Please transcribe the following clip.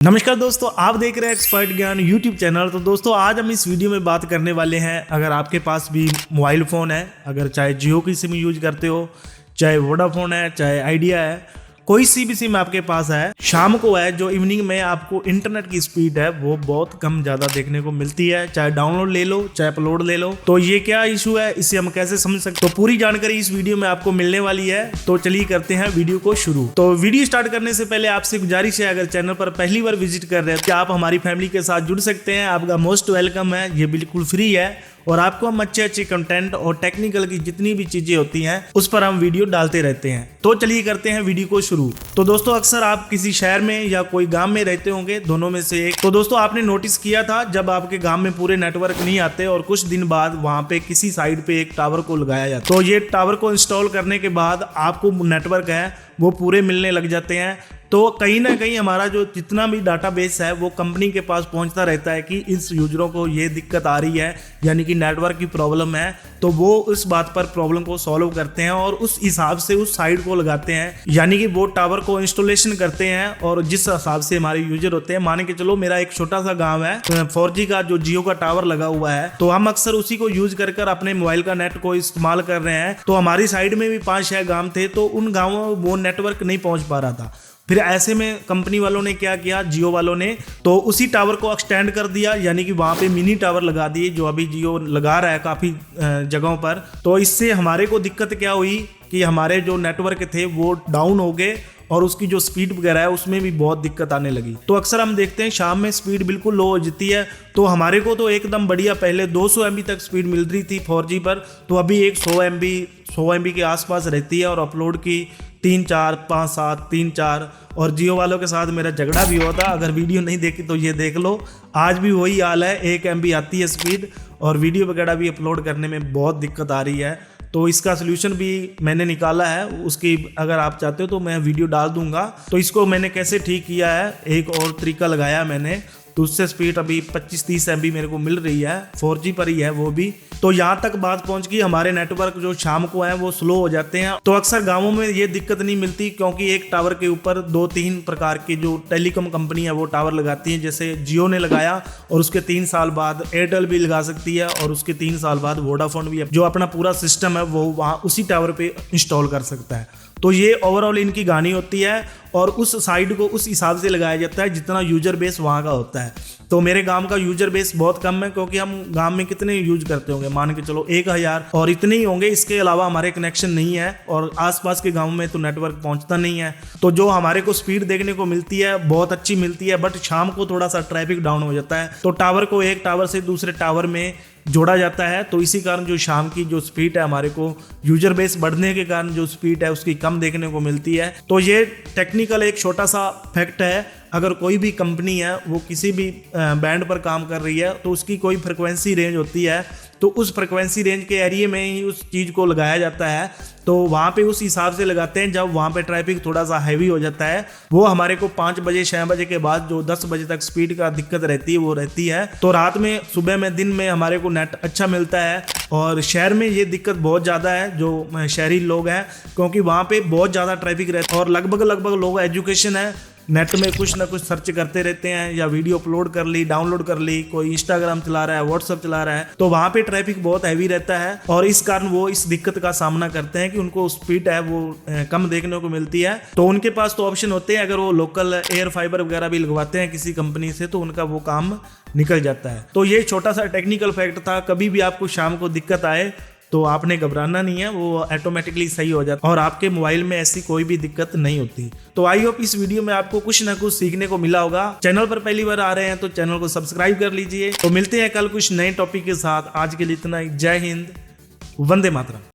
नमस्कार दोस्तों, आप देख रहे हैं एक्सपर्ट ज्ञान यूट्यूब चैनल। तो दोस्तों आज हम इस वीडियो में बात करने वाले हैं, अगर आपके पास भी मोबाइल फ़ोन है, अगर चाहे जियो की सिम यूज करते हो, चाहे वोडाफोन है, चाहे आइडिया है, कोई सी भी सिम आपके पास है, शाम को है जो इवनिंग में आपको इंटरनेट की स्पीड है वो बहुत कम ज़्यादा देखने को मिलती है। चाहे डाउनलोड ले लो, चाहे अपलोड ले लो, तो ये क्या इशू है, इसे हम कैसे समझ सकते हैं, तो पूरी जानकारी इस वीडियो में आपको मिलने वाली है। तो चलिए करते हैं वीडियो को शुरू। तो वीडियो स्टार्ट करने से पहले आपसे गुजारिश है, अगर चैनल पर पहली बार विजिट कर रहे हैं तो आप हमारी फैमिली के साथ जुड़ सकते हैं। आपका मोस्ट वेलकम है, ये बिल्कुल फ्री है और आपको हम अच्छे कंटेंट और टेक्निकल की जितनी भी चीजें होती हैं उस पर हम वीडियो डालते रहते हैं। तो चलिए करते हैं वीडियो को शुरू। तो दोस्तों अक्सर आप किसी शहर में या कोई गांव में रहते होंगे, दोनों में से एक। तो दोस्तों आपने नोटिस किया था जब आपके गांव में पूरे नेटवर्क नहीं आते और कुछ दिन बाद वहां पे किसी साइड पे एक टावर को लगाया जाता है, तो ये टावर को इंस्टॉल करने के बाद आपको नेटवर्क है वो पूरे मिलने लग जाते हैं। तो कहीं ना कहीं हमारा जो जितना भी डाटाबेस है वो कंपनी के पास पहुंचता रहता है कि इस यूजरों को ये दिक्कत आ रही है, यानी कि नेटवर्क की प्रॉब्लम है। तो वो उस बात पर प्रॉब्लम को सॉल्व करते हैं और उस हिसाब से उस साइट को लगाते हैं, यानी कि वो टावर को इंस्टॉलेशन करते हैं। और जिस हिसाब से हमारे यूजर होते हैं, मान के चलो मेरा एक छोटा सा गाँव है, 4G का जो जियो का टावर लगा हुआ है, तो हम अक्सर उसी को यूज कर अपने मोबाइल का नेट को इस्तेमाल कर रहे हैं। तो हमारी साइड में भी 5-6 गाँव थे, तो उन गाँवों में वो नेटवर्क नहीं पहुंच पा रहा था। फिर ऐसे में कंपनी वालों ने क्या किया, जियो वालों ने तो उसी टावर को एक्सटेंड कर दिया, यानी कि वहाँ पे मिनी टावर लगा दिए, जो अभी जियो लगा रहा है काफ़ी जगहों पर। तो इससे हमारे को दिक्कत क्या हुई कि हमारे जो नेटवर्क थे वो डाउन हो गए और उसकी जो स्पीड वगैरह है उसमें भी बहुत दिक्कत आने लगी। तो अक्सर हम देखते हैं शाम में स्पीड बिल्कुल लो हो जाती है। तो हमारे को तो एकदम बढ़िया, पहले 200 MB तक स्पीड मिल रही थी 4G पर, तो अभी एक 100 MB के आसपास रहती है और अपलोड की 3-4, 5-7, 3-4। और जियो वालों के साथ मेरा झगड़ा भी हुआ था, अगर वीडियो नहीं देखी तो ये देख लो, आज भी वही हाल है, 1 MB आती है स्पीड और वीडियो वगैरह भी अपलोड करने में बहुत दिक्कत आ रही है। तो इसका सोल्यूशन भी मैंने निकाला है, उसकी अगर आप चाहते हो तो मैं वीडियो डाल दूंगा। तो इसको मैंने कैसे ठीक किया है, एक और तरीका लगाया मैंने, तो उससे स्पीड अभी 25-30 MB मेरे को मिल रही है, 4G पर ही है वो भी। तो यहाँ तक बात पहुँच गई, हमारे नेटवर्क जो शाम को है वो स्लो हो जाते हैं। तो अक्सर गांवों में ये दिक्कत नहीं मिलती, क्योंकि एक टावर के ऊपर 2-3 प्रकार की जो टेलीकॉम कंपनी है वो टावर लगाती हैं। जैसे जियो ने लगाया और उसके 3 साल बाद एयरटेल भी लगा सकती है और उसके 3 साल बाद वोडाफोन भी जो अपना पूरा सिस्टम है वो वहाँ उसी टावर पे इंस्टॉल कर सकता है। तो ये ओवरऑल इनकी कहानी होती है और उस साइड को उस हिसाब से लगाया जाता है जितना यूजर बेस वहाँ का होता है। तो मेरे गांव का यूजर बेस बहुत कम है, क्योंकि हम गांव में कितने यूज करते होंगे, मान के चलो 1000 और इतने ही होंगे, इसके अलावा हमारे कनेक्शन नहीं है और आसपास के गांव में तो नेटवर्क पहुंचता नहीं है। तो जो हमारे को स्पीड देखने को मिलती है बहुत अच्छी मिलती है, बट शाम को थोड़ा सा ट्रैफिक डाउन हो जाता है, तो टावर को एक टावर से दूसरे टावर में जोड़ा जाता है। तो इसी कारण जो शाम की जो स्पीड है, हमारे को यूजर बेस बढ़ने के कारण जो स्पीड है उसकी कम देखने को मिलती है। तो ये टेक्निकल एक छोटा सा फैक्ट है। अगर कोई भी कंपनी है वो किसी भी बैंड पर काम कर रही है तो उसकी कोई फ्रिक्वेंसी रेंज होती है, तो उस फ्रिक्वेंसी रेंज के एरिया में ही उस चीज़ को लगाया जाता है। तो वहाँ पे उस हिसाब से लगाते हैं। जब वहाँ पे ट्रैफिक थोड़ा सा हैवी हो जाता है, वो हमारे को 5 बजे 6 बजे के बाद जो 10 बजे तक स्पीड का दिक्कत रहती है वो रहती है। तो रात में, सुबह में, दिन में हमारे को नेट अच्छा मिलता है। और शहर में ये दिक्कत बहुत ज़्यादा है जो शहरी लोग हैं, क्योंकि वहाँ पे बहुत ज़्यादा ट्रैफिक रहता है और लगभग लोग एजुकेशन है, नेट में कुछ ना कुछ सर्च करते रहते हैं, या वीडियो अपलोड कर ली, डाउनलोड कर ली, कोई इंस्टाग्राम चला रहा है, व्हाट्सअप चला रहा है, तो वहाँ पे ट्रैफिक बहुत हैवी रहता है और इस कारण वो इस दिक्कत का सामना करते हैं कि उनको स्पीड है वो कम देखने को मिलती है। तो उनके पास तो ऑप्शन होते हैं, अगर वो लोकल एयर फाइबर वगैरह भी लगवाते हैं किसी कंपनी से तो उनका वो काम निकल जाता है। तो ये छोटा सा टेक्निकल फैक्ट था। कभी भी आपको शाम को दिक्कत आए तो आपने घबराना नहीं है, वो ऑटोमेटिकली सही हो जाता है और आपके मोबाइल में ऐसी कोई भी दिक्कत नहीं होती। तो आई होप इस वीडियो में आपको कुछ ना कुछ सीखने को मिला होगा। चैनल पर पहली बार आ रहे हैं तो चैनल को सब्सक्राइब कर लीजिए। तो मिलते हैं कल कुछ नए टॉपिक के साथ। आज के लिए इतना ही। जय हिंद, वंदे मातरम।